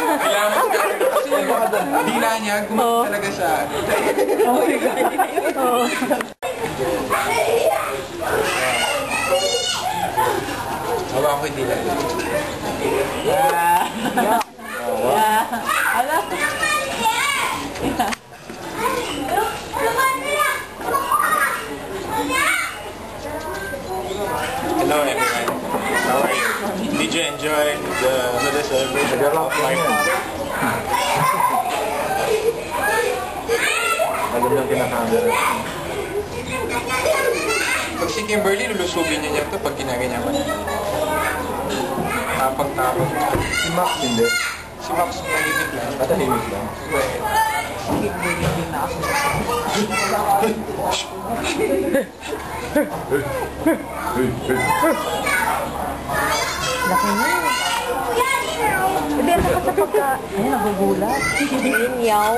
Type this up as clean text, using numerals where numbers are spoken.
Kailangan mo siya. Kasi yung dila niya, gumamit talaga siya. Oh my God. Oh. Hawa ko yung dila niya. Ala. Hello everyone. How are you? Did you enjoy the holiday celebration of my father? Alam niyang kinakamera. Pag si Kimberly, lulusubin niya ito pag ginaganyan mo niya. Tapang-tapang. Si Max hindi. Si Max tahimik lang. Tahimik lang. Hindi na ako. Laki niya. Hindi, ako sa pagka... Ay, nagugulat. Yaw.